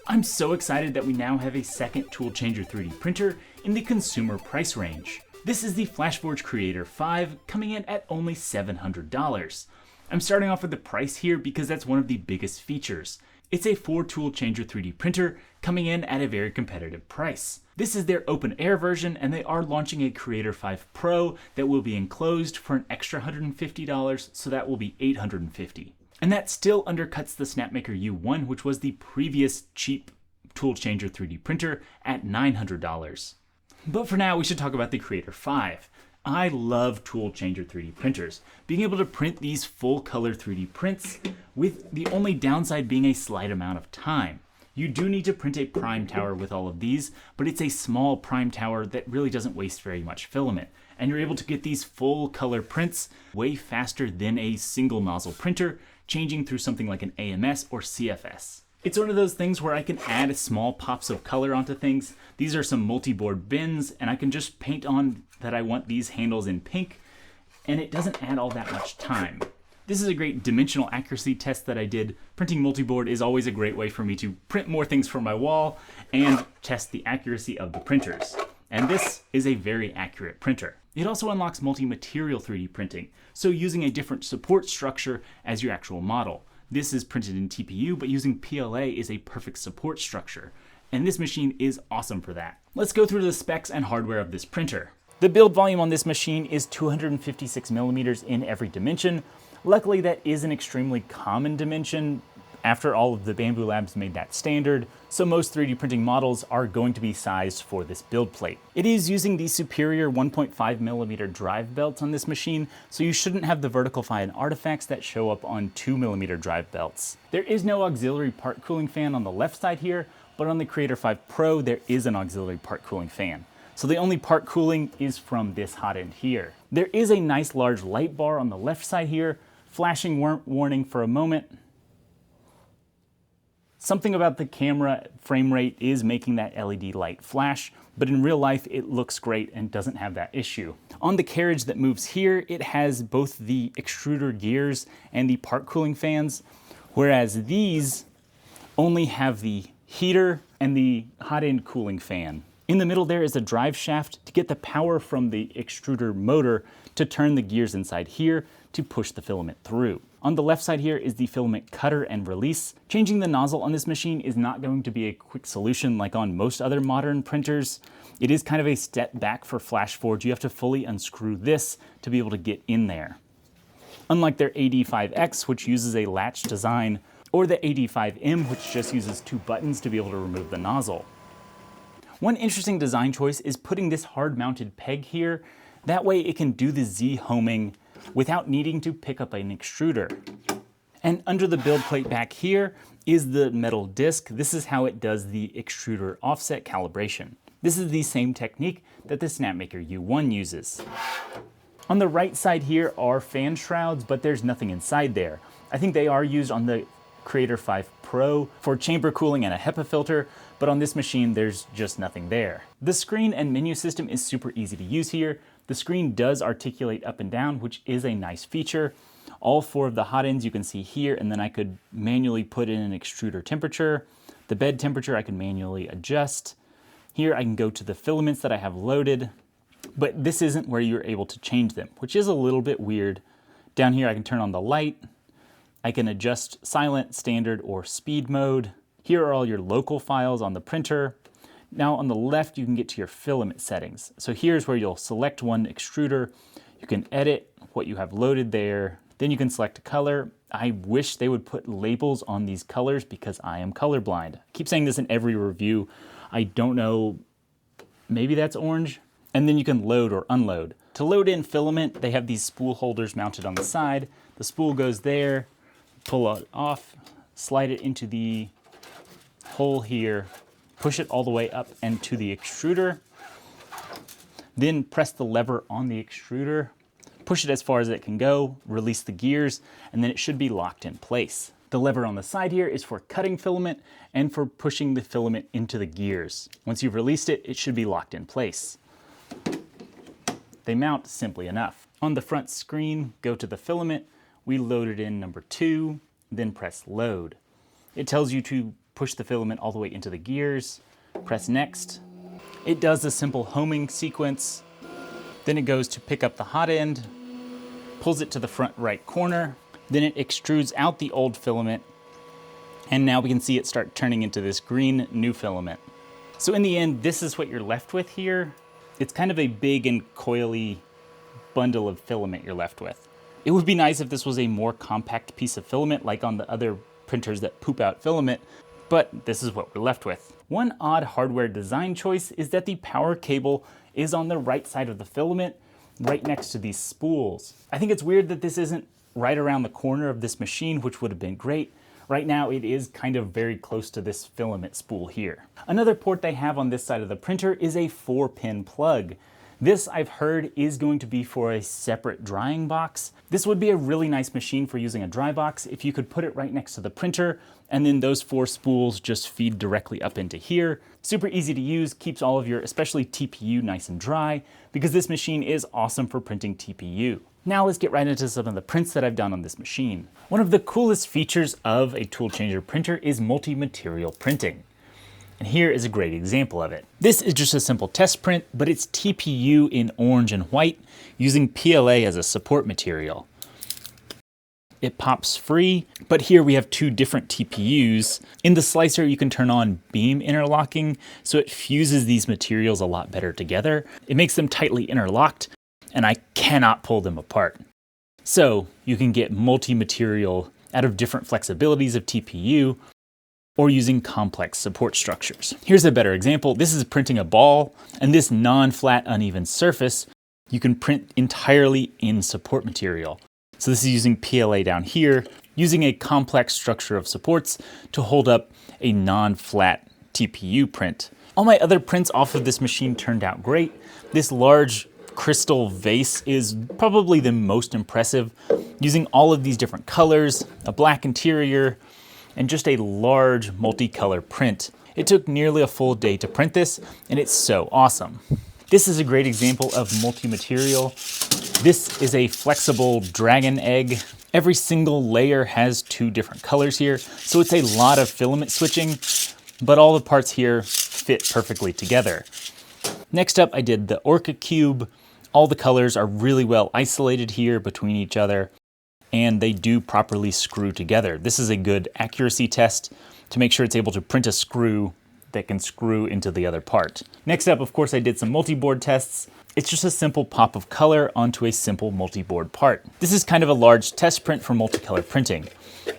I'm so excited that we now have a second Tool Changer 3D printer in the consumer price range. This is the Flashforge Creator 5, coming in at only $700. I'm starting off with the price here because that's one of the biggest features. It's a 4 Tool Changer 3D printer coming in at a very competitive price. This is their open air version, and they are launching a Creator 5 Pro that will be enclosed for an extra $150, so that will be $850. And that still undercuts the Snapmaker U1, which was the previous cheap Tool Changer 3D printer at $900. But for now, we should talk about the Creator 5. I love Tool Changer 3D printers. Being able to print these full color 3D prints, with the only downside being a slight amount of time. You do need to print a prime tower with all of these, but it's a small prime tower that really doesn't waste very much filament. And you're able to get these full color prints way faster than a single nozzle printer, changing through something like an AMS or CFS. It's one of those things where I can add small pops of color onto things. These are some multi-board bins, and I can just paint on that I want these handles in pink, and it doesn't add all that much time. This is a great dimensional accuracy test that I did. Printing multi-board is always a great way for me to print more things for my wall and test the accuracy of the printers. And this is a very accurate printer. It also unlocks multi-material 3D printing, so using a different support structure as your actual model. This is printed in TPU, but using PLA is a perfect support structure. And this machine is awesome for that. Let's go through the specs and hardware of this printer. The build volume on this machine is 256 millimeters in every dimension. Luckily, that is an extremely common dimension. After all of the Bambu Labs made that standard, so most 3D printing models are going to be sized for this build plate. It is using the superior 1.5 millimeter drive belts on this machine, so you shouldn't have the vertical fly and artifacts that show up on 2 millimeter drive belts. There is no auxiliary part cooling fan on the left side here, but on the Creator 5 Pro, there is an auxiliary part cooling fan. So the only part cooling is from this hot end here. There is a nice large light bar on the left side here, flashing warning for a moment. Something about the camera frame rate is making that LED light flash, but in real life it looks great and doesn't have that issue. On the carriage that moves here, it has both the extruder gears and the part cooling fans, whereas these only have the heater and the hot end cooling fan. In the middle there is a drive shaft to get the power from the extruder motor to turn the gears inside here to push the filament through. On the left side here is the filament cutter and release. Changing the nozzle on this machine is not going to be a quick solution like on most other modern printers. It is kind of a step back for Flashforge. You have to fully unscrew this to be able to get in there. Unlike their AD5X, which uses a latch design, or the AD5M, which just uses 2 buttons to be able to remove the nozzle. One interesting design choice is putting this hard-mounted peg here. That way it can do the Z-homing without needing to pick up an extruder. And under the build plate back here is the metal disc. This is how it does the extruder offset calibration. This is the same technique that the Snapmaker U1 uses. On the right side here are fan shrouds, but there's nothing inside there. I think they are used on the Creator 5 Pro for chamber cooling and a HEPA filter, but on this machine there's just nothing there. The screen and menu system is super easy to use here. The screen does articulate up and down, which is a nice feature. All 4 of the hot ends you can see here, and then I could manually put in an extruder temperature. The bed temperature I can manually adjust. Here I can go to the filaments that I have loaded, but this isn't where you're able to change them, which is a little bit weird. Down here I can turn on the light. I can adjust silent, standard, or speed mode. Here are all your local files on the printer. Now on the left, you can get to your filament settings. So here's where you'll select one extruder. You can edit what you have loaded there. Then you can select a color. I wish they would put labels on these colors because I am colorblind. I keep saying this in every review. I don't know, maybe that's orange. And then you can load or unload. To load in filament, they have these spool holders mounted on the side. The spool goes there, pull it off, slide it into the hole here, push it all the way up and to the extruder, then press the lever on the extruder, push it as far as it can go, release the gears, and then it should be locked in place. The lever on the side here is for cutting filament and for pushing the filament into the gears. Once you've released it, it should be locked in place. They mount simply enough. On the front screen, go to the filament. We loaded in number 2, then press load. It tells you to push the filament all the way into the gears, press next. It does a simple homing sequence. Then it goes to pick up the hot end, pulls it to the front right corner. Then it extrudes out the old filament. And now we can see it start turning into this green new filament. So in the end, this is what you're left with here. It's kind of a big and coily bundle of filament you're left with. It would be nice if this was a more compact piece of filament like on the other printers that poop out filament, but this is what we're left with. One odd hardware design choice is that the power cable is on the right side of the filament, right next to these spools. I think it's weird that this isn't right around the corner of this machine, which would have been great. Right now it is kind of very close to this filament spool here. Another port they have on this side of the printer is a 4-pin plug. This, I've heard, is going to be for a separate drying box. This would be a really nice machine for using a dry box if you could put it right next to the printer, and then those 4 spools just feed directly up into here. Super easy to use, keeps all of your, especially TPU, nice and dry, because this machine is awesome for printing TPU. Now let's get right into some of the prints that I've done on this machine. One of the coolest features of a tool changer printer is multi-material printing. And here is a great example of it. This is just a simple test print, but it's TPU in orange and white using PLA as a support material. It pops free, but here we have 2 different TPUs. In the slicer, you can turn on beam interlocking, so it fuses these materials a lot better together. It makes them tightly interlocked, and I cannot pull them apart. So you can get multi-material out of different flexibilities of TPU, or using complex support structures. Here's a better example. This is printing a ball, and this non-flat uneven surface, you can print entirely in support material. So this is using PLA down here, using a complex structure of supports to hold up a non-flat TPU print. All my other prints off of this machine turned out great. This large crystal vase is probably the most impressive, using all of these different colors, a black interior, and just a large multicolor print. It took nearly a full day to print this, and it's so awesome. This is a great example of multi-material. This is a flexible dragon egg. Every single layer has 2 different colors here, so it's a lot of filament switching, but all the parts here fit perfectly together. Next up, I did the Orca cube. All the colors are really well isolated here between each other, and they do properly screw together. This is a good accuracy test to make sure it's able to print a screw that can screw into the other part. Next up, of course, I did some multi-board tests. It's just a simple pop of color onto a simple multi-board part. This is kind of a large test print for multicolor printing.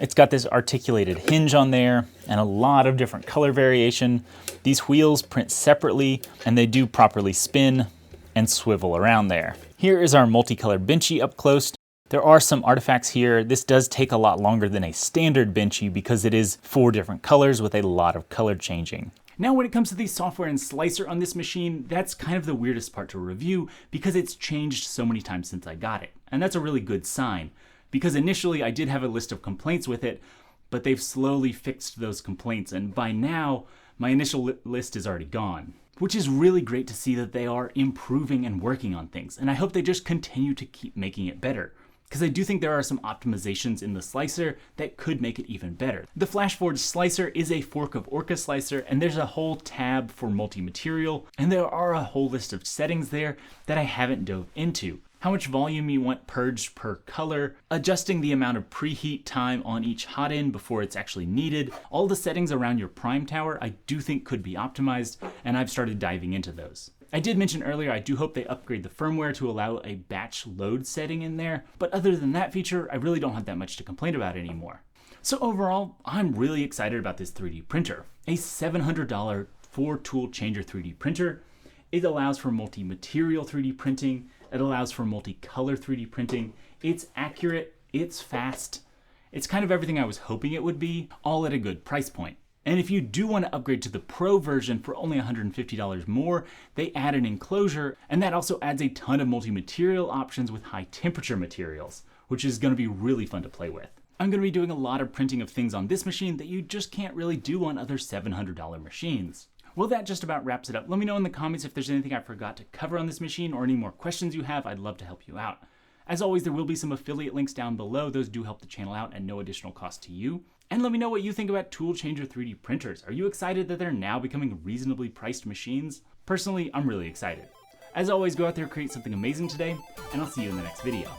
It's got this articulated hinge on there and a lot of different color variation. These wheels print separately, and they do properly spin and swivel around there. Here is our multicolor Benchy up close. There are some artifacts here. This does take a lot longer than a standard Benchy because it is 4 different colors with a lot of color changing. Now when it comes to the software and slicer on this machine, that's kind of the weirdest part to review because it's changed so many times since I got it. And that's a really good sign, because initially I did have a list of complaints with it, but they've slowly fixed those complaints, and by now my initial list is already gone. Which is really great to see that they are improving and working on things, and I hope they just continue to keep making it better, because I do think there are some optimizations in the slicer that could make it even better. The Flashforge slicer is a fork of Orca slicer, and there's a whole tab for multi-material, and there are a whole list of settings there that I haven't dove into. How much volume you want purged per color, adjusting the amount of preheat time on each hot end before it's actually needed. All the settings around your prime tower I do think could be optimized, and I've started diving into those. I did mention earlier I do hope they upgrade the firmware to allow a batch load setting in there, but other than that feature, I really don't have that much to complain about anymore. So overall, I'm really excited about this 3D printer. A $700 4-tool changer 3D printer. It allows for multi-material 3D printing. It allows for multicolor 3D printing. It's accurate, it's fast. It's kind of everything I was hoping it would be, all at a good price point. And if you do want to upgrade to the Pro version for only $150 more, they add an enclosure, and that also adds a ton of multi-material options with high temperature materials, which is going to be really fun to play with. I'm going to be doing a lot of printing of things on this machine that you just can't really do on other $700 machines. Well, that just about wraps it up. Let me know in the comments if there's anything I forgot to cover on this machine or any more questions you have. I'd love to help you out. As always, there will be some affiliate links down below. Those do help the channel out at no additional cost to you. And let me know what you think about Tool Changer 3D printers. Are you excited that they're now becoming reasonably priced machines? Personally, I'm really excited. As always, go out there, create something amazing today, and I'll see you in the next video.